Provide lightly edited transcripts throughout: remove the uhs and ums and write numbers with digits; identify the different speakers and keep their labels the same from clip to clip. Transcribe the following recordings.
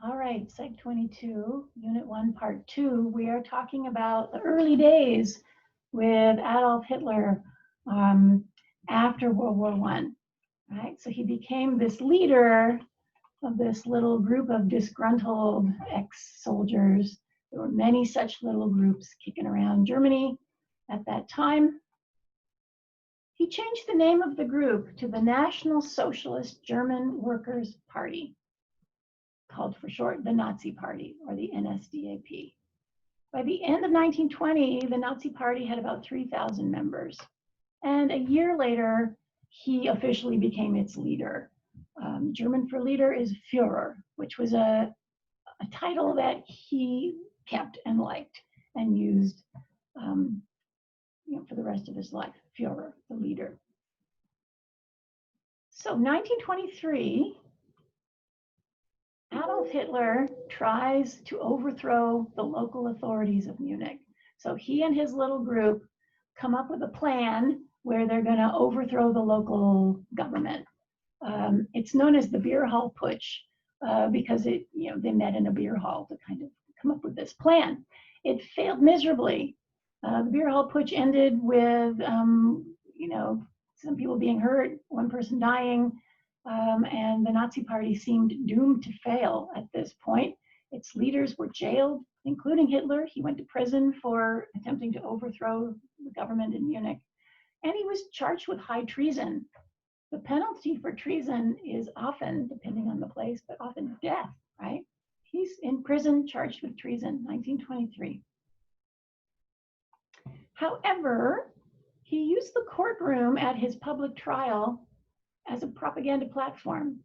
Speaker 1: All right, Seg 22, Unit 1, Part 2. We are talking about the early days with Adolf Hitler after World War I. Right, so he became this leader of this little group of disgruntled ex-soldiers. There were many such little groups kicking around Germany at that time. He changed the name of the group to the National Socialist German Workers' Party, called for short the Nazi Party, or the NSDAP. By the end of 1920, the Nazi Party had about 3,000 members. And a year later, he officially became its leader. German for leader is Führer, which was a title that he kept and liked and used for the rest of his life. Führer, the leader. So 1923, Adolf Hitler tries to overthrow the local authorities of Munich. So he and his little group come up with a plan where they're going to overthrow the local government. It's known as the beer hall putsch because they met in a beer hall to kind of come up with this plan. It failed miserably. The beer hall putsch ended with some people being hurt, one person dying, and the Nazi Party seemed doomed to fail at this point. Its leaders were jailed, including Hitler. He went to prison for attempting to overthrow the government in Munich, and he was charged with high treason. The penalty for treason is often, depending on the place, but often death, right? He's in prison charged with treason, 1923. However, he used the courtroom at his public trial as a propaganda platform,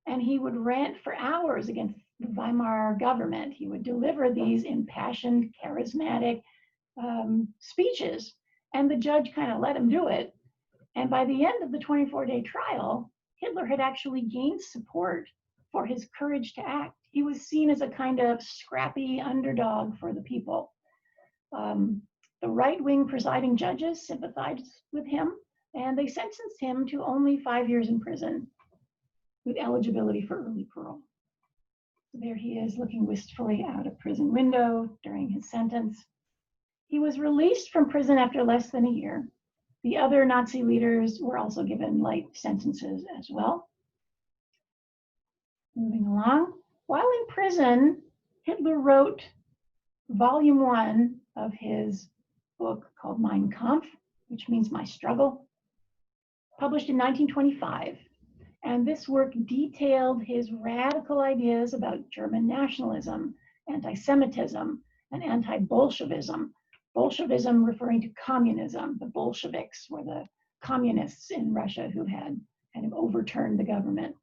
Speaker 1: and he would rant for hours against the Weimar government. He would deliver these impassioned, charismatic speeches, and the judge kind of let him do it. And by the end of the 24-day trial, Hitler had actually gained support for his courage to act. He was seen as a kind of scrappy underdog for the people. The right-wing presiding judges sympathized with him, and they sentenced him to only 5 years in prison with eligibility for early parole. So there he is looking wistfully out a prison window during his sentence. He was released from prison after less than a year. The other Nazi leaders were also given light sentences as well. Moving along. While in prison, Hitler wrote volume 1 of his book called Mein Kampf, which means My Struggle, published in 1925. And this work detailed his radical ideas about German nationalism, anti-Semitism, and anti-Bolshevism. Bolshevism referring to communism. The Bolsheviks were the communists in Russia who had kind of overturned the government.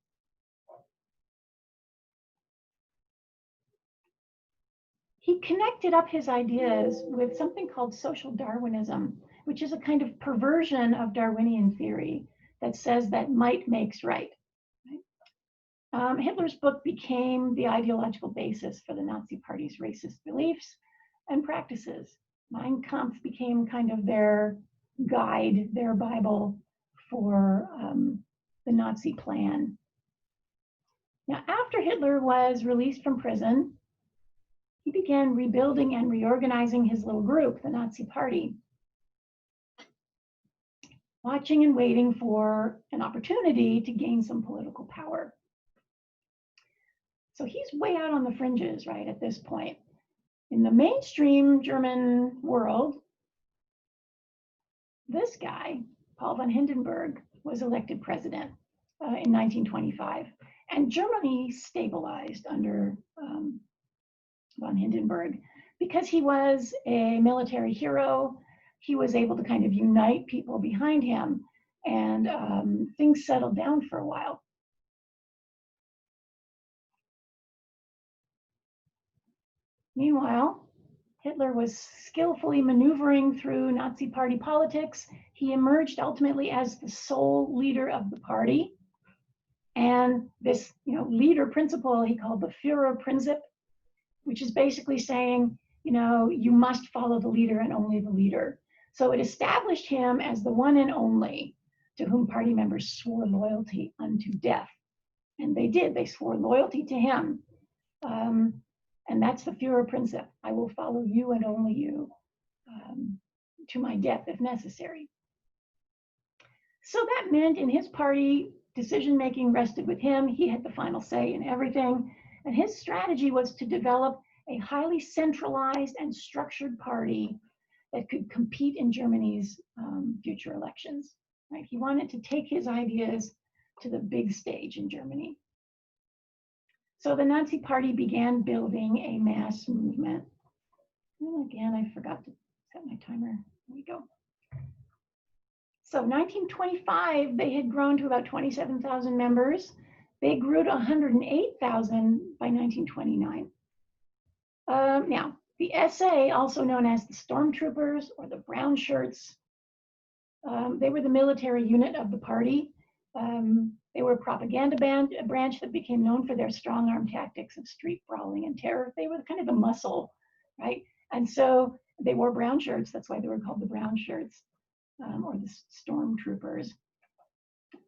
Speaker 1: He connected up his ideas with something called social Darwinism, which is a kind of perversion of Darwinian theory that says that might makes right. Hitler's book became the ideological basis for the Nazi Party's racist beliefs and practices. Mein Kampf became kind of their guide, their Bible for the Nazi plan. Now, after Hitler was released from prison, he began rebuilding and reorganizing his little group, the Nazi Party, watching and waiting for an opportunity to gain some political power. So he's way out on the fringes, right, at this point. In the mainstream German world, this guy, Paul von Hindenburg, was elected president in 1925. And Germany stabilized under von Hindenburg because he was a military hero. He was able to kind of unite people behind him, and things settled down for a while. Meanwhile, Hitler was skillfully maneuvering through Nazi Party politics. He emerged ultimately as the sole leader of the party. And this leader principle he called the Führerprinzip, which is basically saying, you must follow the leader and only the leader. So it established him as the one and only to whom party members swore loyalty unto death. And they did, they swore loyalty to him. And that's the Führerprinzip. I will follow you and only you to my death if necessary. So that meant in his party, decision-making rested with him. He had the final say in everything. And his strategy was to develop a highly centralized and structured party that could compete in Germany's future elections. Right? He wanted to take his ideas to the big stage in Germany. So the Nazi Party began building a mass movement. And again, I forgot to set my timer. There we go. So 1925, they had grown to about 27,000 members. They grew to 108,000 by 1929. Now, the SA, also known as the Stormtroopers or the Brown Shirts, they were the military unit of the party. They were a propaganda branch that became known for their strong arm tactics of street brawling and terror. They were kind of the muscle, right? And so they wore brown shirts. That's why they were called the Brown Shirts or the Stormtroopers.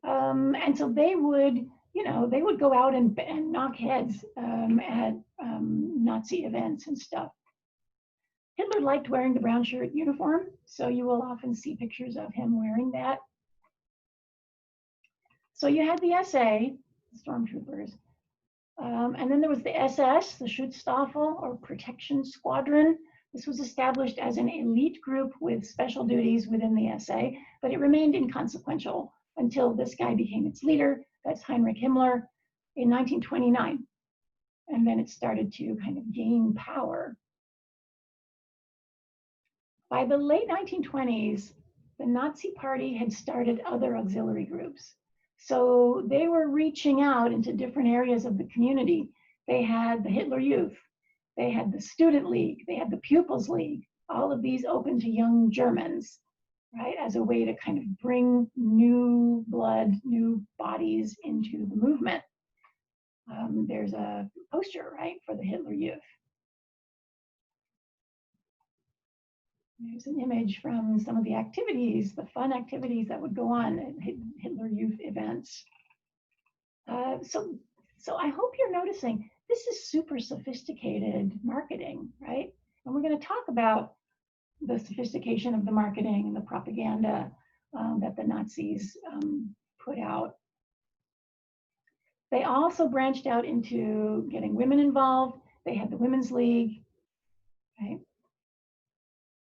Speaker 1: And so they would, they would go out and knock heads at Nazi events and stuff. Hitler liked wearing the brown shirt uniform, so you will often see pictures of him wearing that. So you had the SA, the Stormtroopers, and then there was the SS, the Schutzstaffel, or Protection Squadron. This was established as an elite group with special duties within the SA, but it remained inconsequential until this guy became its leader. That's Heinrich Himmler in 1929. And then it started to kind of gain power. By the late 1920s, the Nazi Party had started other auxiliary groups. So they were reaching out into different areas of the community. They had the Hitler Youth, they had the Student League, they had the Pupils League, all of these open to young Germans, right, as a way to kind of bring new blood, new bodies into the movement. There's a poster, right, for the Hitler Youth. There's an image from some of the activities, the fun activities that would go on at Hitler Youth events. So I hope you're noticing this is super sophisticated marketing, right? And we're going to talk about the sophistication of the marketing and the propaganda that the Nazis put out. They also branched out into getting women involved. They had the Women's League, right?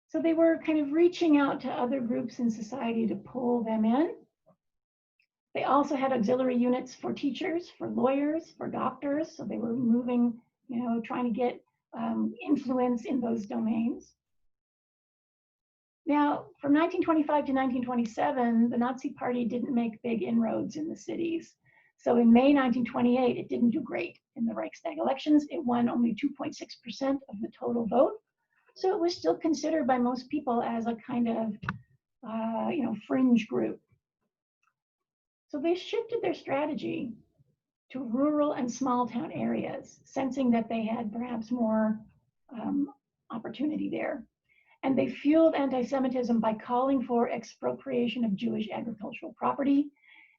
Speaker 1: So they were kind of reaching out to other groups in society to pull them in. They also had auxiliary units for teachers, for lawyers, for doctors. So they were moving, trying to get influence in those domains. Now, from 1925 to 1927, the Nazi Party didn't make big inroads in the cities. So in May 1928, it didn't do great in the Reichstag elections. It won only 2.6% of the total vote. So it was still considered by most people as a kind of, fringe group. So they shifted their strategy to rural and small town areas, sensing that they had perhaps more opportunity there. And they fueled anti-Semitism by calling for expropriation of Jewish agricultural property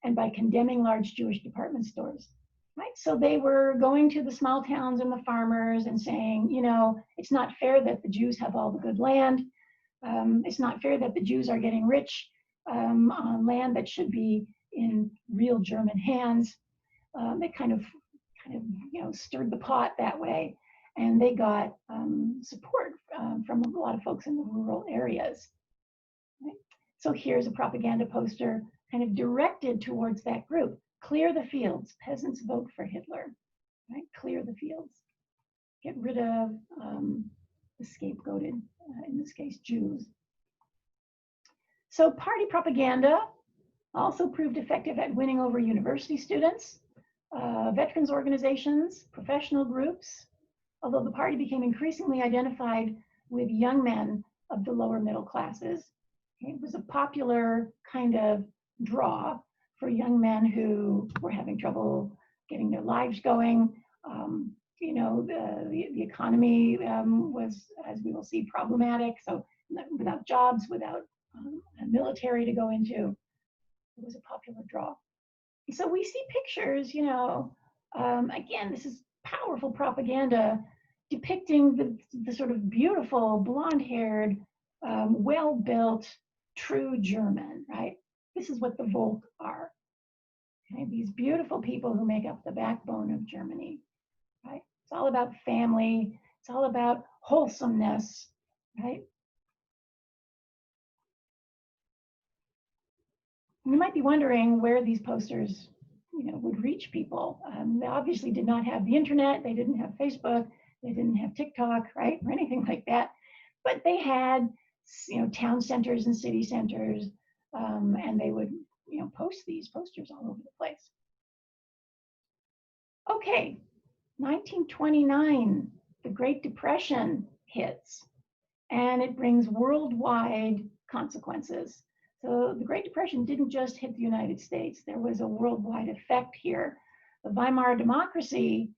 Speaker 1: and by condemning large Jewish department stores. Right? So they were going to the small towns and the farmers and saying, it's not fair that the Jews have all the good land. It's not fair that the Jews are getting rich on land that should be in real German hands. They kind of stirred the pot that way, and they got support from a lot of folks in the rural areas. Right? So here's a propaganda poster kind of directed towards that group. Clear the fields, peasants vote for Hitler, right? Clear the fields. Get rid of the scapegoated, in this case, Jews. So party propaganda also proved effective at winning over university students, veterans organizations, professional groups, although the party became increasingly identified with young men of the lower middle classes. It was a popular kind of draw for young men who were having trouble getting their lives going. The economy was, as we will see, problematic. So without jobs, without a military to go into, it was a popular draw. So we see pictures, again, this is powerful propaganda depicting the sort of beautiful, blonde-haired, well-built, true German, right? This is what the Volk are. Okay? These beautiful people who make up the backbone of Germany, right? It's all about family. It's all about wholesomeness, right? You might be wondering where these posters, would reach people. They obviously did not have the internet. They didn't have Facebook. They didn't have TikTok, right, or anything like that. But they had, town centers and city centers, and they would, post these posters all over the place. Okay, 1929, the Great Depression hits, and it brings worldwide consequences. So the Great Depression didn't just hit the United States. There was a worldwide effect here. The Weimar democracy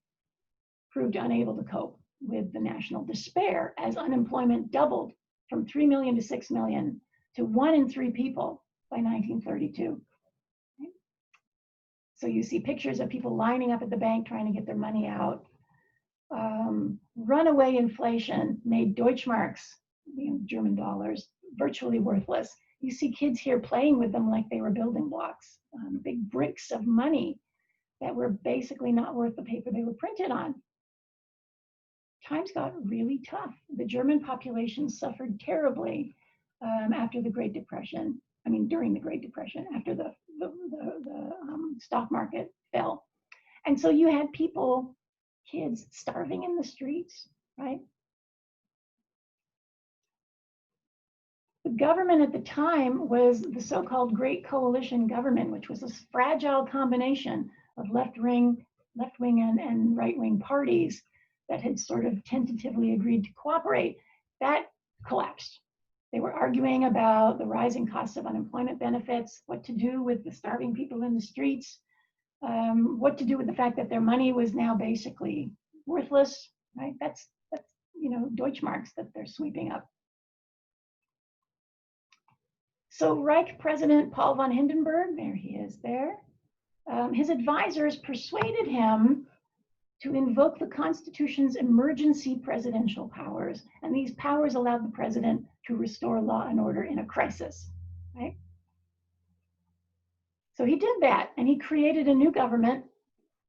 Speaker 1: proved unable to cope with the national despair as unemployment doubled from 3 million to 6 million to 1 in 3 people by 1932. So you see pictures of people lining up at the bank trying to get their money out. Runaway inflation made Deutschmarks, German dollars, virtually worthless. You see kids here playing with them like they were building blocks, big bricks of money that were basically not worth the paper they were printed on. Times got really tough. The German population suffered terribly after the Great Depression. I mean, during the Great Depression, after the stock market fell. And so you had people, kids starving in the streets, right? The government at the time was the so-called Great Coalition government, which was a fragile combination of left-wing and right-wing parties that had sort of tentatively agreed to cooperate. That collapsed. They were arguing about the rising costs of unemployment benefits, what to do with the starving people in the streets, what to do with the fact that their money was now basically worthless, right? That's Deutschmarks that they're sweeping up. So Reich President Paul von Hindenburg, there he is there, his advisors persuaded him to invoke the Constitution's emergency presidential powers. And these powers allowed the president to restore law and order in a crisis, right? So he did that, and he created a new government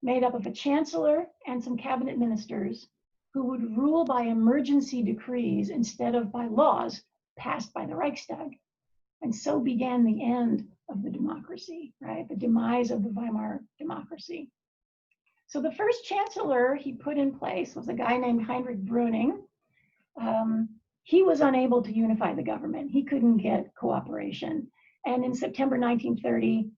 Speaker 1: made up of a chancellor and some cabinet ministers who would rule by emergency decrees instead of by laws passed by the Reichstag. And so began the end of the democracy, right? The demise of the Weimar democracy. So the first chancellor he put in place was a guy named Heinrich Brüning. He was unable to unify the government. He couldn't get cooperation. And in September 1930,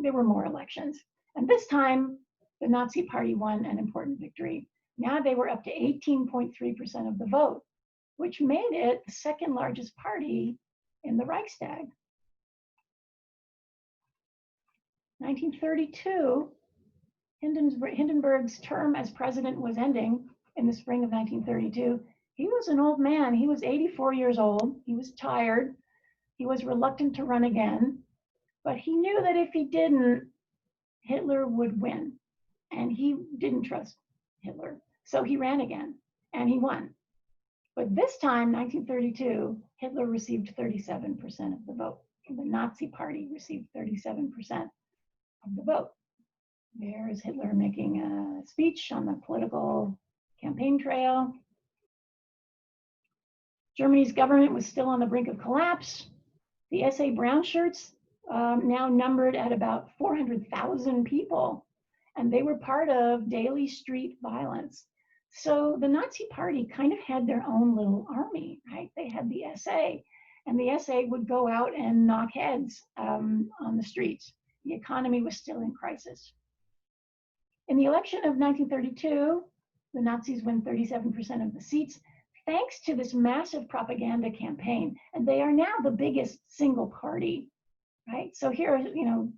Speaker 1: there were more elections. And this time, the Nazi Party won an important victory. Now they were up to 18.3% of the vote, which made it the second largest party in the Reichstag. 1932, Hindenburg's term as president was ending in the spring of 1932. He was an old man. He was 84 years old. He was tired. He was reluctant to run again, but he knew that if he didn't, Hitler would win. And he didn't trust Hitler. So he ran again, and he won. But this time, 1932, Hitler received 37% of the vote. The Nazi Party received 37% of the vote. There is Hitler making a speech on the political campaign trail. Germany's government was still on the brink of collapse. The SA brown shirts now numbered at about 400,000 people, and they were part of daily street violence. So the Nazi Party kind of had their own little army, right? They had the SA, and the SA would go out and knock heads on the streets. The economy was still in crisis. In the election of 1932, the Nazis win 37% of the seats, thanks to this massive propaganda campaign. And they are now the biggest single party, right? So here are,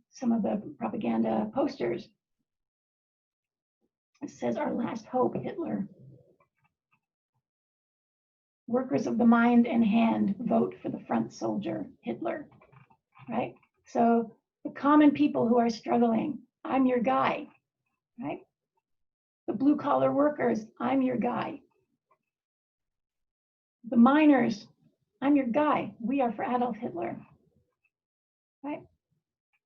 Speaker 1: some of the propaganda posters. It says, "Our last hope, Hitler. Workers of the mind and hand, vote for the front soldier, Hitler," right? So the common people who are struggling, I'm your guy, right? The blue collar workers, I'm your guy. The miners, I'm your guy. We are for Adolf Hitler. Right?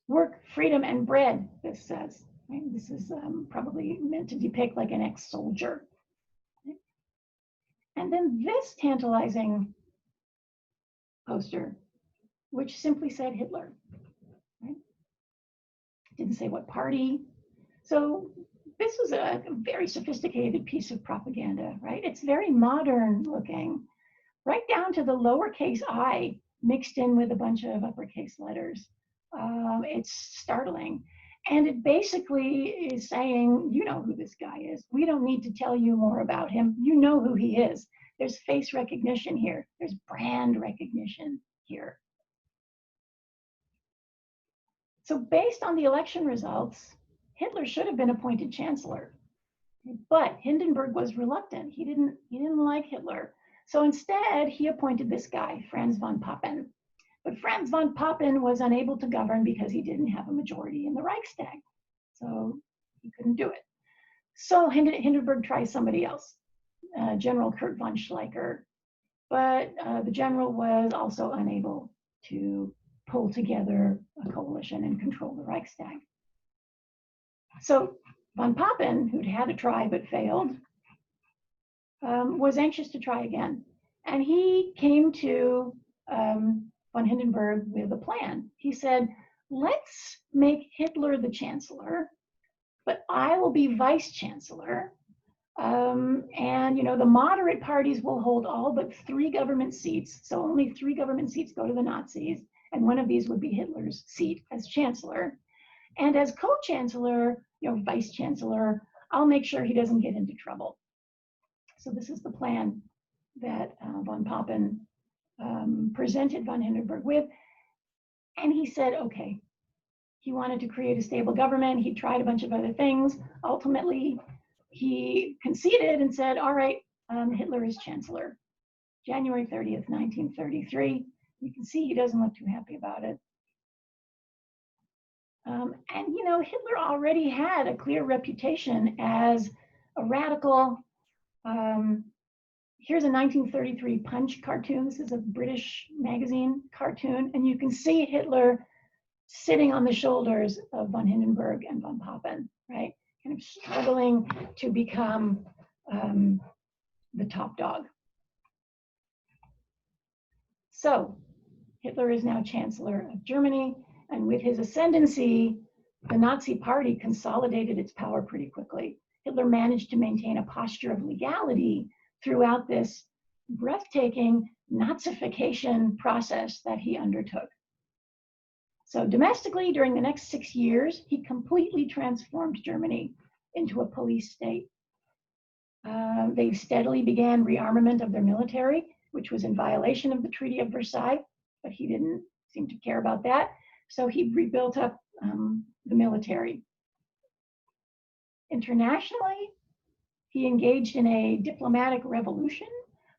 Speaker 1: Work, freedom, and bread, this says. Right? This is probably meant to depict like an ex-soldier. Right? And then this tantalizing poster, which simply said Hitler. Right? Didn't say what party. So this was a very sophisticated piece of propaganda, right? It's very modern looking, right down to the lowercase I mixed in with a bunch of uppercase letters. It's startling. And it basically is saying, you know who this guy is. We don't need to tell you more about him. You know who he is. There's face recognition here. There's brand recognition here. So based on the election results, Hitler should have been appointed chancellor. But Hindenburg was reluctant. He didn't like Hitler. So instead, he appointed this guy, Franz von Papen. But Franz von Papen was unable to govern because he didn't have a majority in the Reichstag. So he couldn't do it. So Hindenburg tries somebody else, General Kurt von Schleicher. But the general was also unable to pull together a coalition and control the Reichstag. So von Papen, who'd had a try but failed, was anxious to try again. And he came to von Hindenburg with a plan. He said, let's make Hitler the chancellor, but I will be vice chancellor. And the moderate parties will hold all but 3 government seats. So only 3 government seats go to the Nazis. And one of these would be Hitler's seat as chancellor. And as co-chancellor, vice chancellor, I'll make sure he doesn't get into trouble. So this is the plan that von Papen presented von Hindenburg with. And he said, okay, he wanted to create a stable government. He tried a bunch of other things. Ultimately, he conceded and said, all right, Hitler is chancellor. January 30th, 1933. You can see he doesn't look too happy about it. And Hitler already had a clear reputation as a radical. Here's a 1933 Punch cartoon. This is a British magazine cartoon. And you can see Hitler sitting on the shoulders of von Hindenburg and von Papen, right? Kind of struggling to become the top dog. So Hitler is now Chancellor of Germany. And with his ascendancy, the Nazi Party consolidated its power pretty quickly. Hitler managed to maintain a posture of legality throughout this breathtaking Nazification process that he undertook. So domestically, during the next 6 years, he completely transformed Germany into a police state. They steadily began rearmament of their military, which was in violation of the Treaty of Versailles, but he didn't seem to care about that. So he rebuilt up the military. Internationally, he engaged in a diplomatic revolution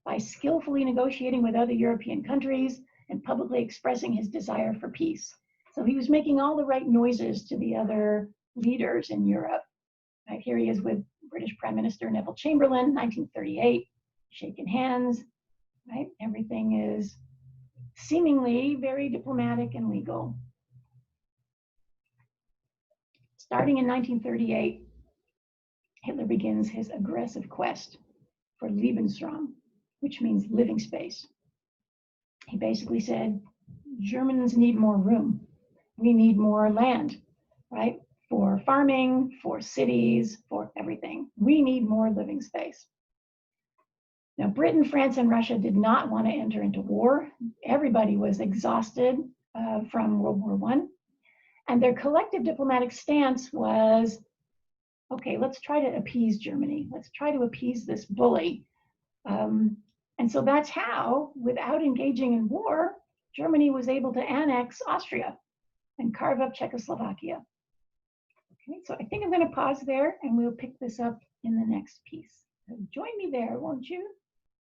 Speaker 1: by skillfully negotiating with other European countries and publicly expressing his desire for peace. So he was making all the right noises to the other leaders in Europe. Right, here he is with British Prime Minister Neville Chamberlain, 1938, shaking hands, right? Everything is seemingly very diplomatic and legal. Starting in 1938, Hitler begins his aggressive quest for Lebensraum, which means living space. He basically said, Germans need more room. We need more land, right? For farming, for cities, for everything. We need more living space. Now, Britain, France, and Russia did not want to enter into war. Everybody was exhausted from World War I. And their collective diplomatic stance was, okay, let's try to appease Germany. Let's try to appease this bully. And so that's how, without engaging in war, Germany was able to annex Austria and carve up Czechoslovakia. Okay, so I think I'm going to pause there and we'll pick this up in the next piece. So join me there, won't you?